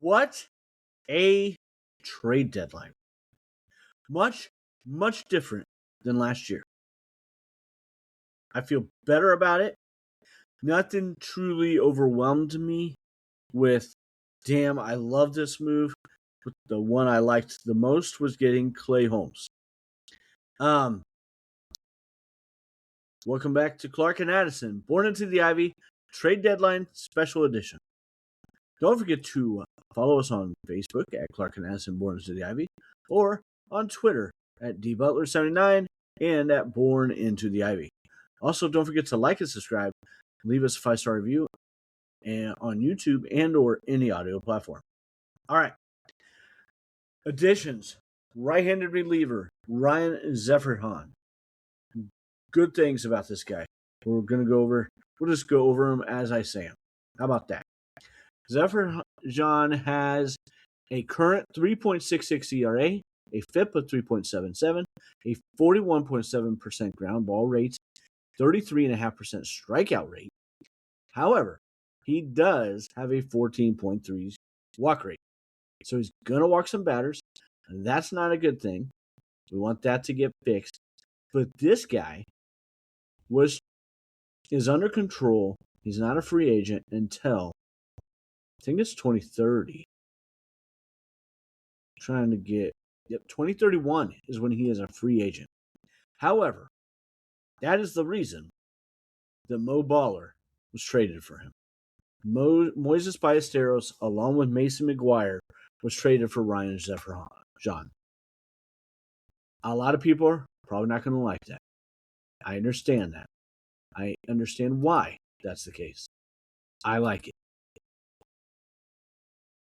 What a trade deadline. Much, much different than last year. I feel better about it. Nothing truly overwhelmed me with, damn, I love this move. But the one I liked the most was getting Clay Holmes. Welcome back to Clark and Addison, Born into the Ivy, Trade Deadline Special Edition. Don't forget to follow us on Facebook at Clark and Addison, Born into the Ivy, or on Twitter at dbutler79 and at Born into the Ivy. Also, don't forget to like and subscribe, leave us a 5-star review on YouTube and or any audio platform. All right. Additions. Right-handed reliever, Ryan Zeferhan. Good things about this guy. We'll just go over him as I say him. How about that? Zeferhan has a current 3.66 ERA, a FIP of 3.77, a 41.7% ground ball rate, 33.5% strikeout rate. However, he does have a 14.3 walk rate. So he's going to walk some batters. And that's not a good thing. We want that to get fixed. But this guy is under control. He's not a free agent until I think it's 2030. 2031 is when he is a free agent. However, that is the reason that Mo Baller was traded for him. Moises Ballesteros, along with Mason McGuire, was traded for Ryan Zeferhan. A lot of people are probably not going to like that. I understand that. I understand why that's the case. I like it.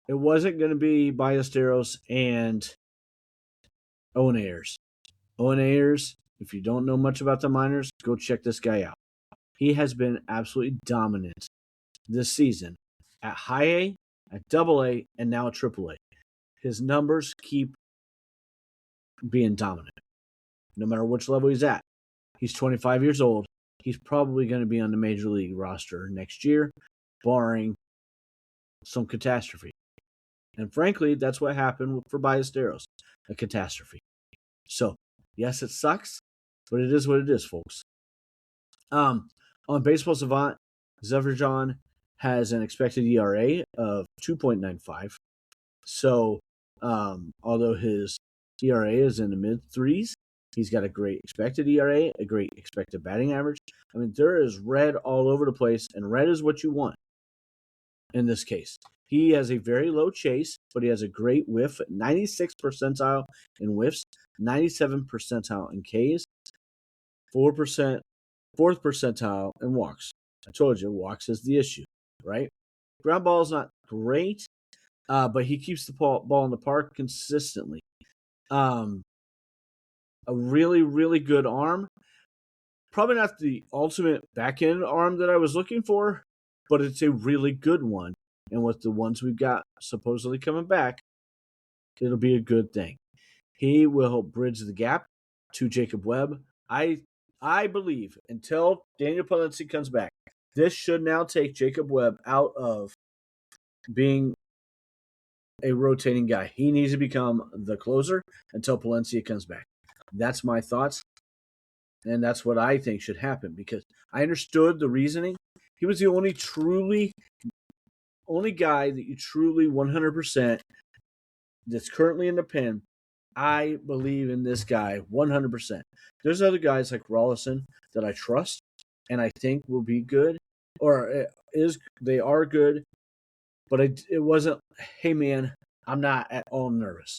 It wasn't going to be Ballesteros and Owen Ayers. Owen Ayers, if you don't know much about the minors, go check this guy out. He has been absolutely dominant this season at high A, at double A, and now at triple A. His numbers keep being dominant, no matter which level he's at. He's 25 years old. He's probably going to be on the major league roster next year, barring some catastrophe. And frankly, that's what happened for Ballesteros, a catastrophe. So, yes, it sucks, but it is what it is, folks. On Baseball Savant, Zeferhan has an expected ERA of 2.95. So, although his ERA is in the mid-threes, he's got a great expected ERA, a great expected batting average. I mean, there is red all over the place, and red is what you want in this case. He has a very low chase, but he has a great whiff, 96th percentile in whiffs, 97th percentile in Ks, 4%, 4th percentile in walks. I told you, walks is the issue, right? Ground ball is not great, but he keeps the ball in the park consistently. A really, really good arm. Probably not the ultimate back-end arm that I was looking for, but it's a really good one. And with the ones we've got supposedly coming back, it'll be a good thing. He will help bridge the gap to Jacob Webb. I believe until Daniel Palencia comes back, this should now take Jacob Webb out of being a rotating guy. He needs to become the closer until Palencia comes back. That's my thoughts. And that's what I think should happen because I understood the reasoning. He was the only guy that you truly 100% that's currently in the pen. I believe in this guy 100%. There's other guys like Rollison that I trust and I think will be good, or they are good, but it wasn't, hey man, I'm not at all nervous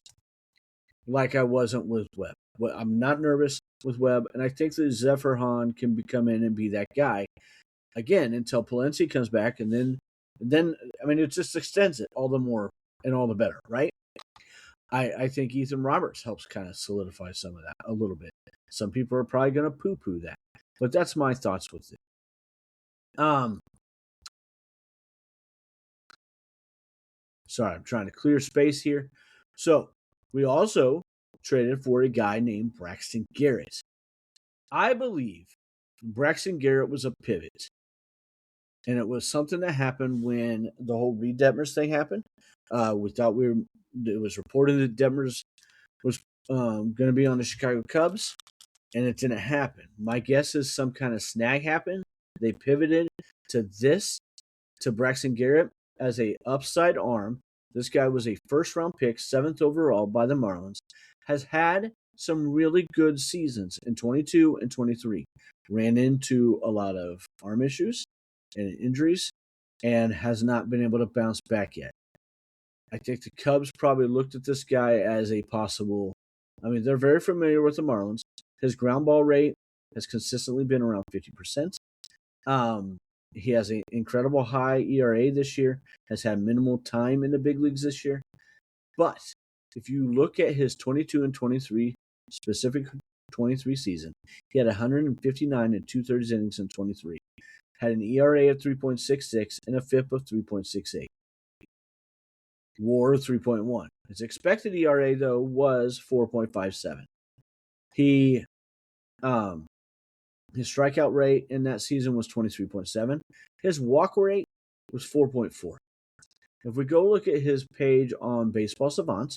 like I wasn't with Webb. I'm not nervous with Webb, and I think that Zeferhan can come in and be that guy again until Palencia comes back, and then I mean, it just extends it all the more and all the better, right? I think Ethan Roberts helps kind of solidify some of that a little bit. Some people are probably going to poo-poo that, but that's my thoughts with it. Sorry, I'm trying to clear space here. So we also traded for a guy named Braxton Garrett. I believe Braxton Garrett was a pivot. And it was something that happened when the whole Reed Detmers thing happened. We thought it was reported that Detmers was going to be on the Chicago Cubs, and it didn't happen. My guess is some kind of snag happened. They pivoted to Braxton Garrett as a upside arm. This guy was a first round pick, 7th overall by the Marlins, has had some really good seasons in 22 and 23. Ran into a lot of arm issues and injuries and has not been able to bounce back yet. I think the Cubs probably looked at this guy as a possible. I mean, they're very familiar with the Marlins. His ground ball rate has consistently been around 50%. He has an incredible high ERA this year, has had minimal time in the big leagues this year. But if you look at his 22 and 23, specific 23 season, he had 159 and 2/3 innings in 23. Had an ERA of 3.66 and a FIP of 3.68. WAR 3.1. His expected ERA, though, was 4.57. He His strikeout rate in that season was 23.7. His walk rate was 4.4. If we go look at his page on Baseball Savant,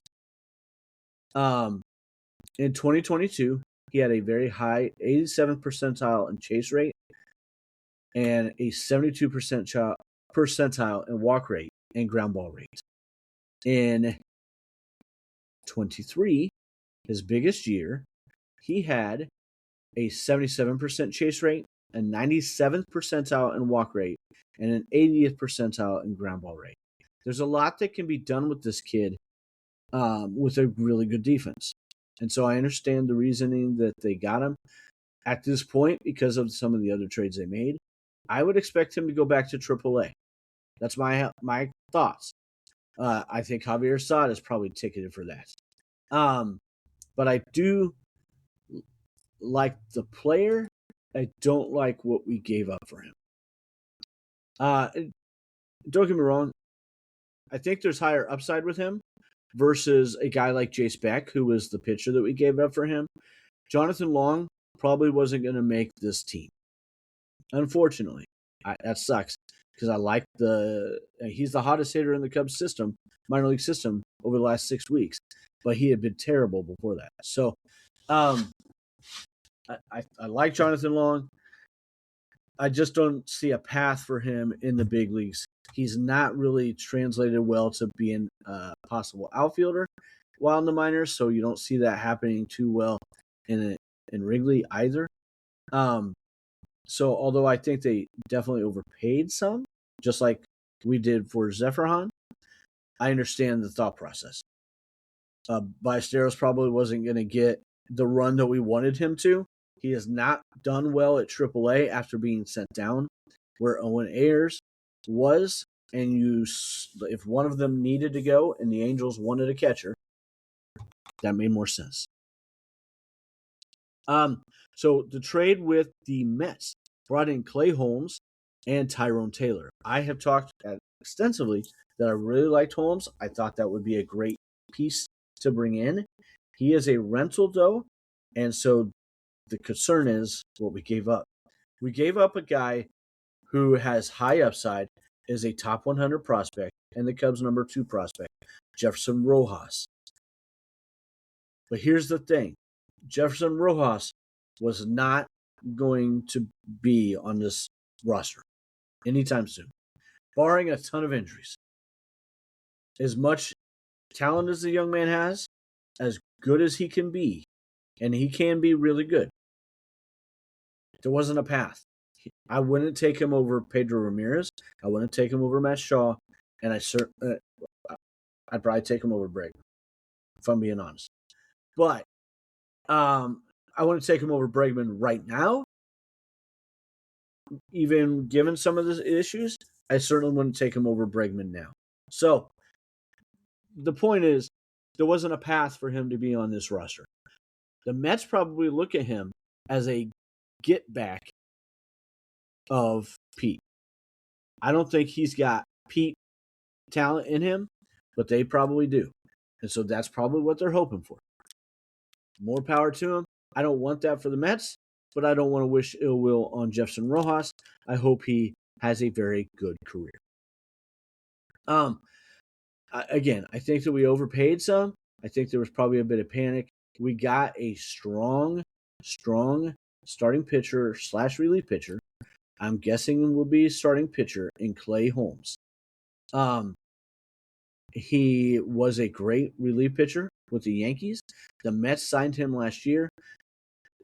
in 2022, he had a very high 87th percentile in chase rate and a 72 percentile in walk rate and ground ball rate. In 23, his biggest year, he had a 77% chase rate, a 97th percentile in walk rate, and an 80th percentile in ground ball rate. There's a lot that can be done with this kid with a really good defense. And so I understand the reasoning that they got him at this point because of some of the other trades they made. I would expect him to go back to AAA. That's my thoughts. I think Javier Assad is probably ticketed for that. But I do like the player. I don't like what we gave up for him. Don't get me wrong. I think there's higher upside with him versus a guy like Jace Beck, who was the pitcher that we gave up for him. Jonathan Long probably wasn't going to make this team. Unfortunately, that sucks because I like he's the hottest hitter in the Cubs system, minor league system, over the last 6 weeks, but he had been terrible before that. So, I like Jonathan Long. I just don't see a path for him in the big leagues. He's not really translated well to being a possible outfielder while in the minors, so you don't see that happening too well in Wrigley either. So although I think they definitely overpaid some, just like we did for Zephyrhan, I understand the thought process. Ballesteros probably wasn't going to get the run that we wanted him to. He has not done well at AAA after being sent down, where Owen Ayers was. And if one of them needed to go and the Angels wanted a catcher, that made more sense. So the trade with the Mets brought in Clay Holmes and Tyrone Taylor. I have talked extensively that I really liked Holmes. I thought that would be a great piece to bring in. He is a rental, though, and so the concern is what we gave up. We gave up a guy who has high upside, is a top 100 prospect, and the Cubs' number 2 prospect, Jefferson Rojas. But here's the thing. Jefferson Rojas was not going to be on this roster anytime soon, barring a ton of injuries. As much talent as the young man has, as good as he can be, and he can be really good, there wasn't a path. I wouldn't take him over Pedro Ramirez. I wouldn't take him over Matt Shaw, and I'd probably take him over Bregman, if I'm being honest. But I wouldn't take him over Bregman right now. Even given some of the issues, I certainly wouldn't take him over Bregman now. So the point is, there wasn't a path for him to be on this roster. The Mets probably look at him as a get back of Pete. I don't think he's got Pete talent in him, but they probably do. And so that's probably what they're hoping for. More power to him. I don't want that for the Mets, but I don't want to wish ill will on Jefferson Rojas. I hope he has a very good career. Again, I think that we overpaid some. I think there was probably a bit of panic. We got a strong starting pitcher / relief pitcher. I'm guessing will be starting pitcher in Clay Holmes. He was a great relief pitcher with the Yankees. The Mets signed him last year,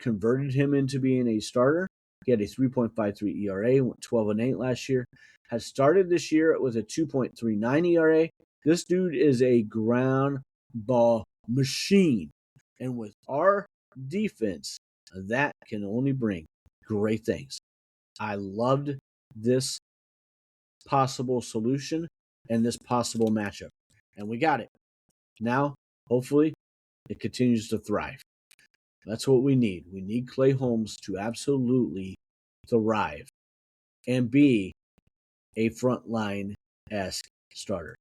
converted him into being a starter. He had a 3.53 ERA, went 12-8 last year. Has started this year with a 2.39 ERA. This dude is a ground ball machine. And with our defense, that can only bring great things. I loved this possible solution and this possible matchup. And we got it. Now, hopefully, it continues to thrive. That's what we need. We need Clay Holmes to absolutely thrive and be a frontline-esque starter.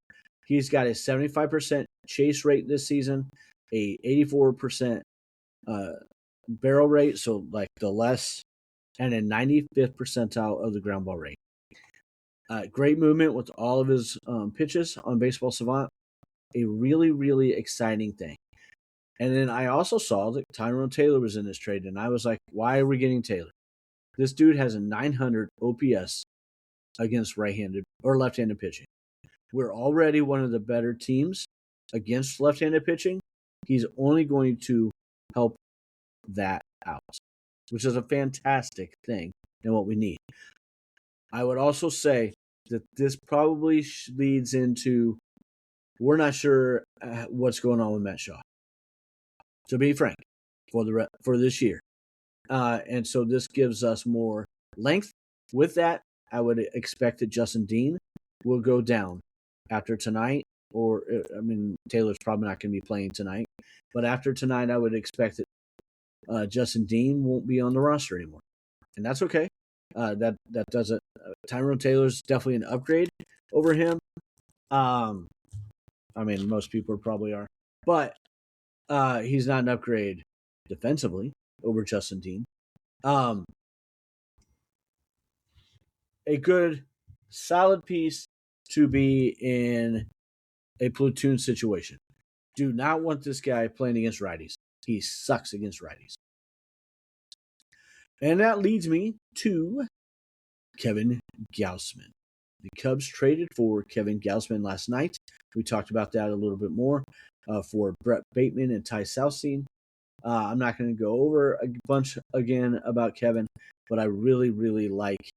He's got a 75% chase rate this season, a 84% barrel rate, so like the less, and a 95th percentile of the ground ball rate. Great movement with all of his pitches on Baseball Savant. A really, really exciting thing. And then I also saw that Tyrone Taylor was in this trade, and I was like, why are we getting Taylor? This dude has a 900 OPS against right-handed or left-handed pitching. We're already one of the better teams against left-handed pitching. He's only going to help that out, which is a fantastic thing and what we need. I would also say that this probably leads into we're not sure what's going on with Matt Shaw, to be frank, for this year. And so this gives us more length. With that, I would expect that Justin Dean will go down after tonight. Or, I mean, Taylor's probably not going to be playing tonight. But after tonight, I would expect that Justin Dean won't be on the roster anymore. And that's okay. That doesn't Tyrone Taylor's definitely an upgrade over him. I mean, most people probably are. But he's not an upgrade defensively over Justin Dean. A good, solid piece to be in a platoon situation. Do not want this guy playing against righties. He sucks against righties. And that leads me to Kevin Gausman. The Cubs traded for Kevin Gausman last night. We talked about that a little bit more for Brett Bateman and Ty Southstein. I'm not going to go over a bunch again about Kevin, but I really, really like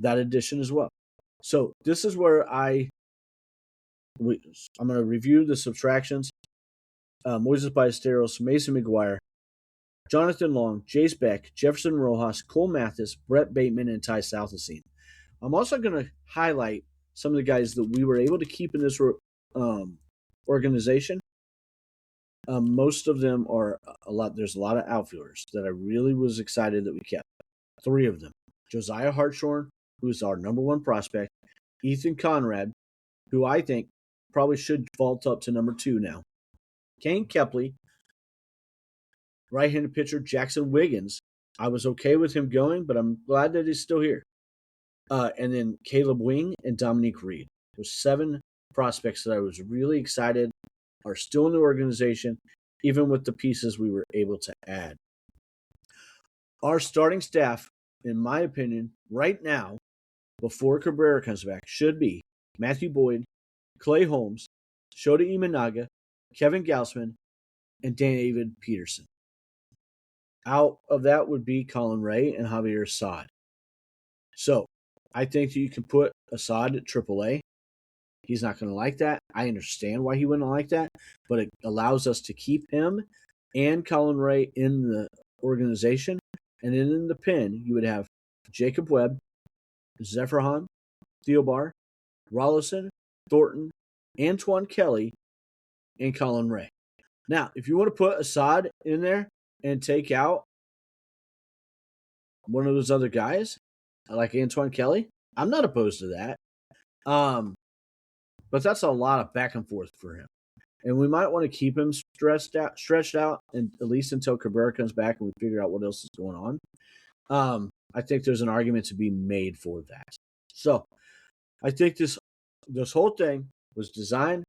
that addition as well. So this is where I'm going to review the subtractions. Moises Ballesteros, Mason McGuire, Jonathan Long, Jace Beck, Jefferson Rojas, Cole Mathis, Brett Bateman, and Ty Southstein. I'm also going to highlight some of the guys that we were able to keep in this organization. Most of them are there's a lot of outfielders that I really was excited that we kept. 3 of them. Josiah Hartshorn, who's our number 1 prospect. Ethan Conrad, who I think probably should vault up to number 2 now. Kane Kepley, right-handed pitcher Jackson Wiggins. I was okay with him going, but I'm glad that he's still here. And then Caleb Wing and Dominique Reed. Those 7 prospects that I was really excited are still in the organization, even with the pieces we were able to add. Our starting staff, in my opinion, right now, before Cabrera comes back, should be Matthew Boyd, Clay Holmes, Shota Imanaga, Kevin Gausman, and David Peterson. Out of that would be Colin Ray and Javier Assad. So, I think that you can put Assad at AAA. He's not going to like that. I understand why he wouldn't like that, but it allows us to keep him and Colin Ray in the organization. And then in the pen, you would have Jacob Webb, Zephyrhan, Theobar, Rollison, Thornton, Antoine Kelly, and Colin Ray. Now, if you want to put Assad in there and take out one of those other guys, like Antoine Kelly, I'm not opposed to that. But that's a lot of back and forth for him. And we might want to keep him stretched out, and at least until Cabrera comes back and we figure out what else is going on. I think there's an argument to be made for that. So I think this whole thing was designed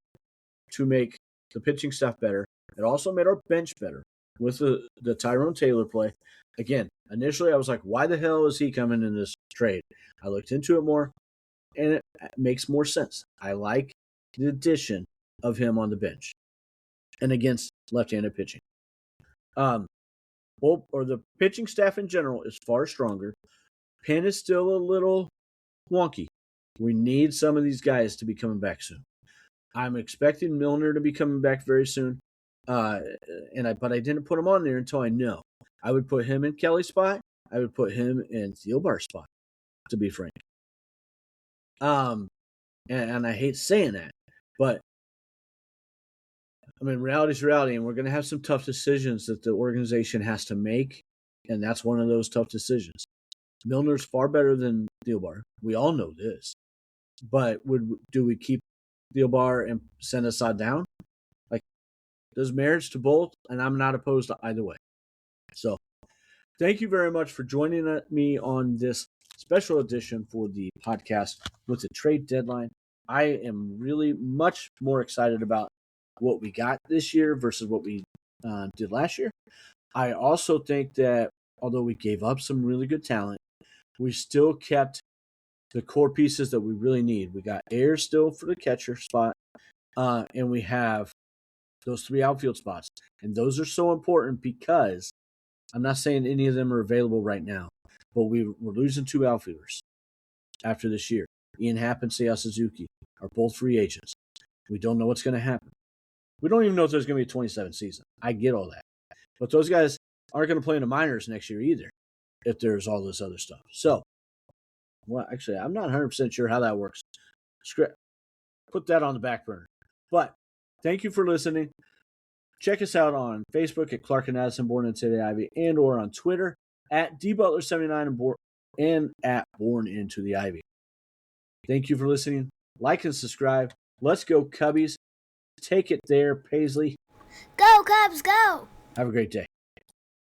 to make the pitching staff better. It also made our bench better with the Tyrone Taylor play. Again, initially I was like, why the hell is he coming in this trade? I looked into it more, and it makes more sense. I like the addition of him on the bench and against left-handed pitching. The pitching staff in general is far stronger. Penn is still a little wonky. We need some of these guys to be coming back soon. I'm expecting Milner to be coming back very soon, but I didn't put him on there until I know. I would put him in Kelly's spot. I would put him in Thielbar's spot, to be frank. And I hate saying that, but I mean, reality's reality, and we're going to have some tough decisions that the organization has to make, and that's one of those tough decisions. Milner's far better than Thielbar. We all know this. But do we keep Thielbar and send Assad down? Like, there's merits to both, and I'm not opposed to either way. So, thank you very much for joining me on this special edition for the podcast with the trade deadline. I am really much more excited about what we got this year versus what we did last year. I also think that although we gave up some really good talent, we still kept the core pieces that we really need. We got Ayers still for the catcher spot, and we have those 3 outfield spots. And those are so important because I'm not saying any of them are available right now, but we're losing 2 outfielders after this year. Ian Happ and Seiya Suzuki are both free agents. We don't know what's going to happen. We don't even know if there's going to be a 27 season. I get all that. But those guys aren't going to play in the minors next year either if there's all this other stuff. So, well, actually, I'm not 100% sure how that works. Put that on the back burner. But thank you for listening. Check us out on Facebook at Clark and Addison Born Into the Ivy, and or on Twitter at dbutler79 and at Born Into the Ivy. Thank you for listening. Like and subscribe. Let's go, Cubbies. Take it there, Paisley. Go, Cubs, go! Have a great day.